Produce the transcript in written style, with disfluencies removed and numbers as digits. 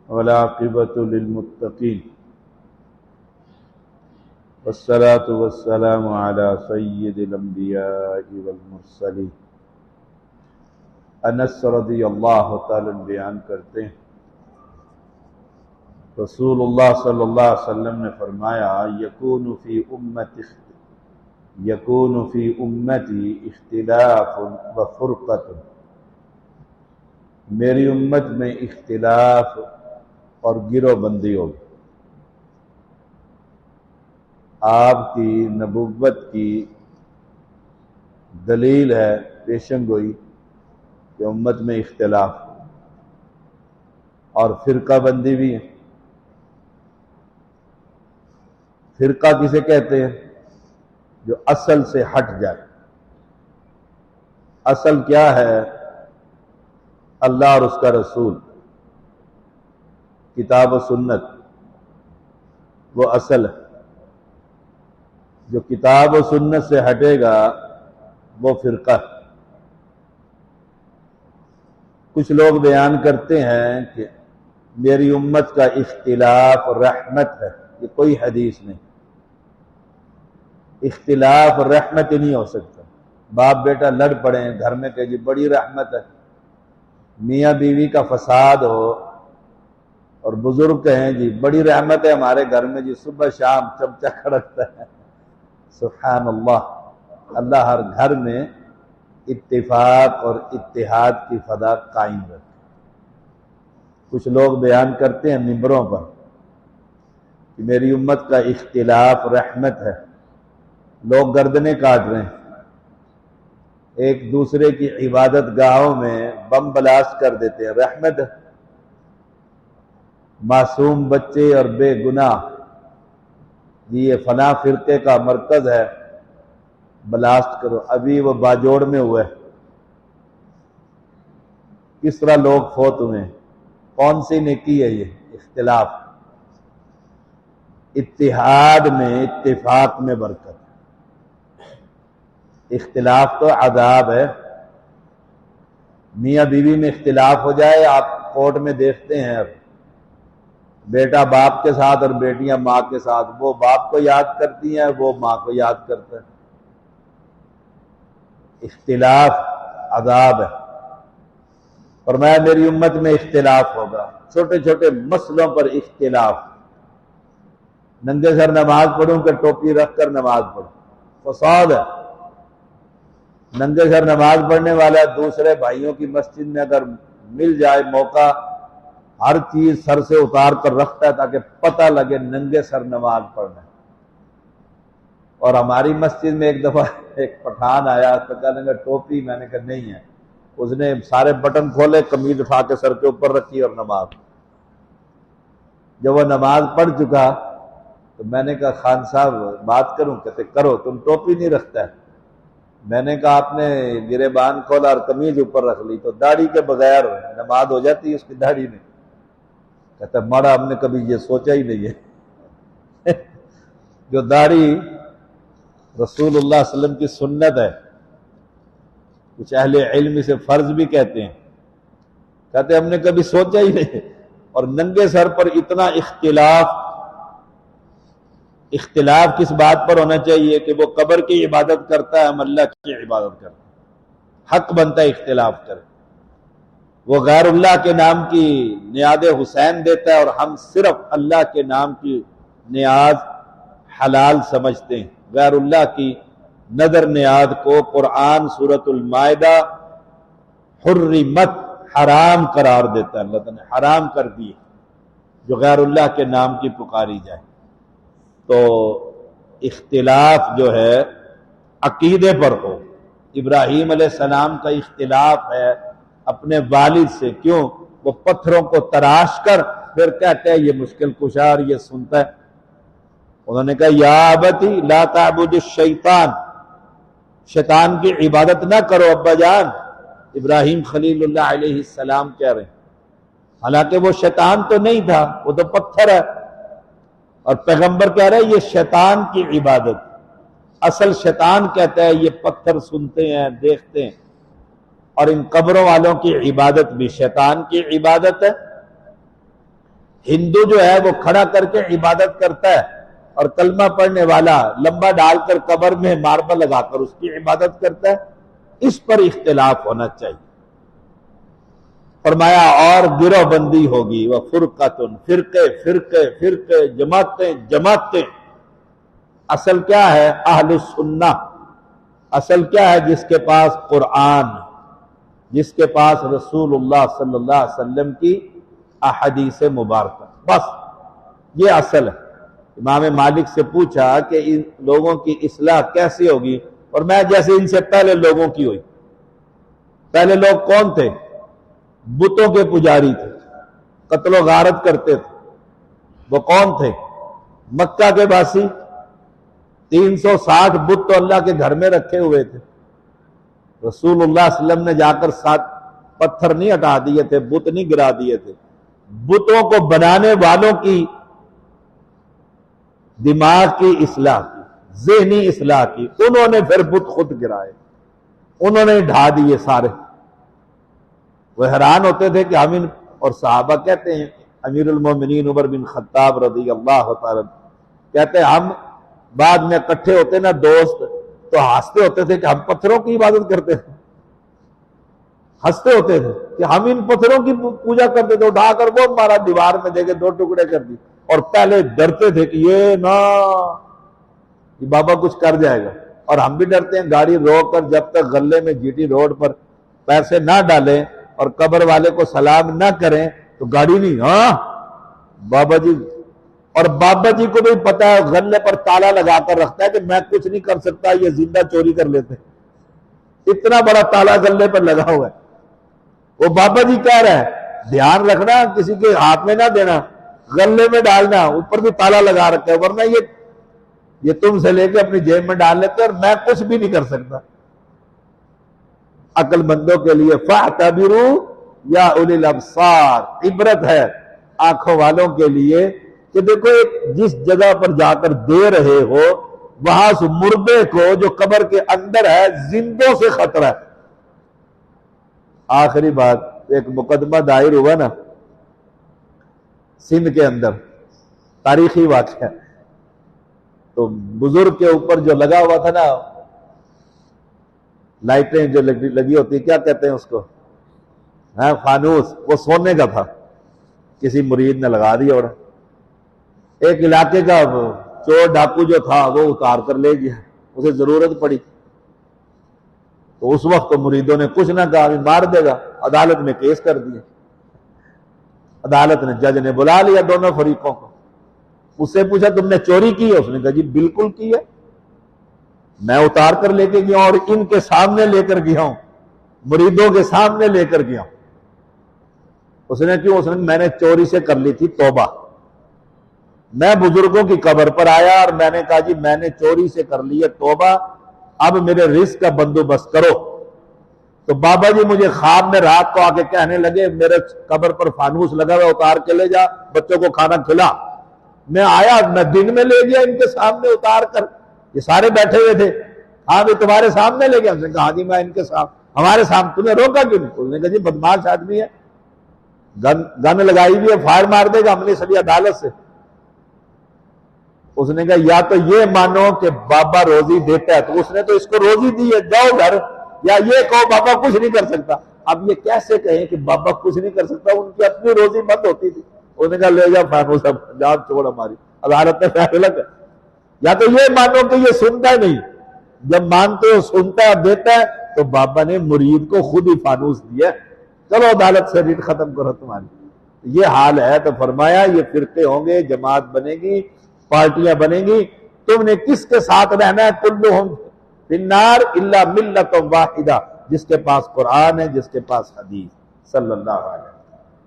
والعاقبۃ للمتقین والصلاة والسلام علی سید الانبیاء والمرسلین۔ انس رضی اللہ تعالی عنہ بیان کرتے ہیں رسول اللہ صلی اللہ علیہ وسلم نے فرمایا یکون فی امتی اختلاف و فرقت، میری امت میں اختلاف اور گروہ بندی ہوگی۔ آپ کی نبوت کی دلیل ہے پیشن گوئی کہ امت میں اختلاف اور فرقہ بندی بھی ہے۔ فرقہ کسے کہتے ہیں؟ جو اصل سے ہٹ جائے۔ اصل کیا ہے؟ اللہ اور اس کا رسول، کتاب و سنت، وہ اصل ہے۔ جو کتاب و سنت سے ہٹے گا وہ فرقہ ہے۔ کچھ لوگ بیان کرتے ہیں کہ میری امت کا اختلاف رحمت ہے، یہ کوئی حدیث نہیں۔ اختلاف رحمت ہی نہیں ہو سکتا۔ باپ بیٹا لڑ پڑے ہیں گھر میں کہ جی بڑی رحمت ہے، میاں بیوی کا فساد ہو اور بزرگ کہیں جی بڑی رحمت ہے ہمارے گھر میں، جی صبح شام چمچہ کھڑکتا ہے۔ سبحان اللہ، اللہ ہر گھر میں اتفاق اور اتحاد کی فضا قائم رکھے۔ کچھ لوگ بیان کرتے ہیں ممبروں پر کہ میری امت کا اختلاف رحمت ہے، لوگ گردنیں کاٹ رہے ہیں، ایک دوسرے کی عبادت گاہوں میں بم بلاسٹ کر دیتے ہیں، رحمت ہے؟ معصوم بچے اور بے گناہ جی یہ فلاں فرقے کا مرکز ہے، بلاسٹ کرو۔ ابھی وہ باجوڑ میں ہوئے، کس طرح لوگ فوت ہوئے، کون سی نیکی ہے یہ؟ اختلاف۔ اتحاد میں، اتفاق میں برکت۔ اختلاف تو عذاب ہے۔ میاں بیوی میں اختلاف ہو جائے، آپ کورٹ میں دیکھتے ہیں اب بیٹا باپ کے ساتھ اور بیٹیاں ماں کے ساتھ، وہ باپ کو یاد کرتی ہیں، وہ ماں کو یاد کرتا ہے۔ اختلاف عذاب ہے۔ فرمایا میری امت میں اختلاف ہوگا، چھوٹے چھوٹے مسئلوں پر اختلاف۔ ننگے سر نماز پڑھوں کہ ٹوپی رکھ کر نماز پڑھوں، فساد ہے۔ ننگے سر نماز پڑھنے والا دوسرے بھائیوں کی مسجد میں اگر مل جائے موقع، ہر چیز سر سے اتار کر رکھتا ہے تاکہ پتہ لگے ننگے سر نماز پڑھنا ہے۔ اور ہماری مسجد میں ایک دفعہ ایک پٹھان آیا تو کہنے لگا ٹوپی، میں نے کہا نہیں ہے۔ اس نے سارے بٹن کھولے، قمیض اٹھا کے سر کے اوپر رکھی اور نماز۔ جب وہ نماز پڑھ چکا تو میں نے کہا خان صاحب بات کروں؟ کہتے کرو، تم ٹوپی نہیں رکھتا ہے۔ میں نے کہا آپ نے گریبان کھولا اور قمیض اوپر رکھ لی تو داڑھی کے بغیر نماز ہو جاتی ہے اس کی داڑھی میں؟ کہتا ماڑا ہم نے کبھی یہ سوچا ہی نہیں ہے۔ جو داڑھی رسول اللہ صلی اللہ علیہ وسلم کی سنت ہے، کچھ اہل علم اسے فرض بھی کہتے ہیں، کہتے ہم نے کبھی سوچا ہی نہیں۔ اور ننگے سر پر اتنا اختلاف کس بات پر ہونا چاہیے کہ وہ قبر کی عبادت کرتا ہے، ہم اللہ کی عبادت کرتے ہیں۔ حق بنتا ہے اختلاف کرے۔ وہ غیر اللہ کے نام کی نیاز حسین دیتا ہے اور ہم صرف اللہ کے نام کی نیاز حلال سمجھتے ہیں۔ غیر اللہ کی نظر نیاز کو قرآن سورۃ المائدہ حرمت، حرام قرار دیتا ہے۔ اللہ تعالیٰ نے حرام کر دی جو غیر اللہ کے نام کی پکاری جائے۔ تو اختلاف جو ہے عقیدے پر ہو۔ ابراہیم علیہ السلام کا اختلاف ہے اپنے والد سے، کیوں؟ وہ پتھروں کو تراش کر پھر کہتے ہیں یہ مشکل کشا اور یہ سنتا ہے۔ انہوں نے کہا یا ابتی لا تعبد الشیطان، شیطان کی عبادت نہ کرو ابا جان۔ ابراہیم خلیل اللہ علیہ السلام کہہ رہے ہیں، حالانکہ وہ شیطان تو نہیں تھا، وہ تو پتھر ہے، اور پیغمبر کہہ رہے ہیں یہ شیطان کی عبادت۔ اصل شیطان کہتا ہے یہ پتھر سنتے ہیں، دیکھتے ہیں، اور ان قبروں والوں کی عبادت بھی شیطان کی عبادت ہے۔ ہندو جو ہے وہ کھڑا کر کے عبادت کرتا ہے، اور کلمہ پڑھنے والا لمبا ڈال کر قبر میں ماربل لگا کر اس کی عبادت کرتا ہے. اس پر اختلاف ہونا چاہیے. فرمایا اور گروہ بندی ہوگی، وہ فرقتن، فرقے فرقے فرقے، جماعتیں جماعتیں. اصل کیا ہے؟ اہل السنہ. اصل کیا ہے؟ جس کے پاس قرآن، جس کے پاس رسول اللہ صلی اللہ علیہ وسلم کی احادیث مبارکہ، بس یہ اصل ہے. امام مالک سے پوچھا کہ ان لوگوں کی اصلاح کیسے ہوگی؟ اور میں جیسے ان سے پہلے لوگوں کی ہوئی. پہلے لوگ کون تھے؟ بتوں کے پجاری تھے، قتل و غارت کرتے تھے. وہ کون تھے؟ مکہ کے باسی. 360 بت تو اللہ کے گھر میں رکھے ہوئے تھے. رسول اللہ صلی اللہ علیہ وسلم نے جا کر 7 پتھر نہیں ہٹا دیے تھے، بت نہیں گرا دیے تھے. بتوں کو بنانے والوں کی دماغ کی اصلاح کی، ذہنی اصلاح کی. انہوں نے پھر بت خود گرائے، انہوں نے ڈھا دیے سارے. وہ حیران ہوتے تھے کہ ہم اور صحابہ کہتے ہیں، امیر المومنین عمر بن خطاب رضی اللہ تعالی کہتے ہیں ہم بعد میں اکٹھے ہوتے نا دوست تو ہنستے ہوتے تھے کہ ہم پتھروں کی عبادت کرتے تھے. ہنستے ہوتے تھے کہ ہم ان پتھروں کی پوجا کرتے تھے. اٹھا کر وہ ہمارا دیوار میں دے کے 2 ٹکڑے کر دی. اور پہلے ڈرتے تھے کہ یہ بابا کچھ کر جائے گا. اور ہم بھی ڈرتے ہیں، گاڑی روک کر جب تک غلے میں جی ٹی روڈ پر پیسے نہ ڈالیں اور قبر والے کو سلام نہ کریں تو گاڑی نہیں. بابا جی، اور بابا جی کو بھی پتا ہے غلے پر تالا لگا کر رکھتا ہے کہ میں کچھ نہیں کر سکتا، یہ زندہ چوری کر لیتے. اتنا بڑا تالا غلے پر لگا ہوا ہے. وہ بابا جی کہہ رہا ہے دھیان رکھنا، کسی کے ہاتھ میں نہ دینا، غلے میں ڈالنا. اوپر بھی تالا لگا رکھا ہے، ورنہ یہ تم سے لے کے اپنی جیب میں ڈال لیتے اور میں کچھ بھی نہیں کر سکتا. عقل مندوں کے لیے فاعتبروا یا اولی الابصار، عبرت ہے آنکھوں والوں کے لیے کہ دیکھو جس جگہ پر جا کر دے رہے ہو وہاں سے مردے کو جو قبر کے اندر ہے زندوں سے خطرہ ہے. آخری بات، ایک مقدمہ دائر ہوا نا سندھ کے اندر، تاریخی واقعہ. تو بزرگ کے اوپر جو لگا ہوا تھا نا لائٹیں جو لگی ہوتی، کیا کہتے ہیں اس کو؟ فانوس. وہ سونے کا تھا، کسی مرید نے لگا دیا. اور ایک علاقے کا چور ڈاکو جو تھا وہ اتار کر لے گیا، اسے ضرورت پڑی تو اس وقت تو مریدوں نے کچھ نہ کہا، مار دے گا. عدالت میں کیس کر دیا. عدالت نے، جج نے بلا لیا دونوں فریقوں کو. اس سے پوچھا تم نے چوری کی ہے؟ اس نے کہا جی بالکل کی ہے، میں اتار کر لے کے گیا اور ان کے سامنے لے کر گیا ہوں، مریدوں کے سامنے لے کر گیا ہوں. اس نے کیوں؟ اس نے میں نے چوری سے کر لی تھی توبہ. میں بزرگوں کی قبر پر آیا اور میں نے کہا جی میں نے چوری سے کر لی ہے توبہ، اب میرے رزق کا بندوبست کرو. تو بابا جی مجھے خواب میں رات کو آ کے کہنے لگے میرے قبر پر فانوس لگا ہوا، اتار کے لے جا، بچوں کو کھانا کھلا. میں آیا، میں دن میں لے گیا ان کے سامنے اتار کر، یہ سارے بیٹھے ہوئے تھے. ہاں بھی تمہارے سامنے لے گیا؟ اس نے کہا جی میں ان کے سامنے. ہمارے سامنے؟ تمہیں روکا کیوں نہیں؟ اس نے کہا جی بدماش آدمی ہے، گن لگائی ہوئی ہے، فائر مار دے گا، ہم نے چلی عدالت سے. اس نے کہا یا تو یہ مانو کہ بابا روزی دیتا ہے، تو اس نے تو اس کو روزی دی ہے، جاؤ گھر، یا یہ کہو بابا کچھ نہیں کر سکتا. اب یہ کیسے کہیں کہ بابا کچھ نہیں کر سکتا؟ ان کی اپنی روزی بند ہوتی تھی. اس نے کہا لے جاؤ فانوس، جان چھوڑ ہماری. عدالت نے فیصلہ کیا. یا تو یہ مانو کہ یہ سنتا ہی نہیں، جب مانتے ہو سنتا ہے دیتا ہے، تو بابا نے مرید کو خود ہی فانوس دیا. چلو عدالت سے ریٹ ختم کرو تمہاری. یہ حال ہے. تو فرمایا یہ فرقے ہوں گے، جماعت بنے گی، پارٹیاں بنیں گی. تم نے کس کے ساتھ رہنا ہے؟ کلہم فی النار الا ملۃ واحدہ، جس کے پاس قرآن ہے، جس کے پاس حدیث. صلی اللہ علیہ وسلم.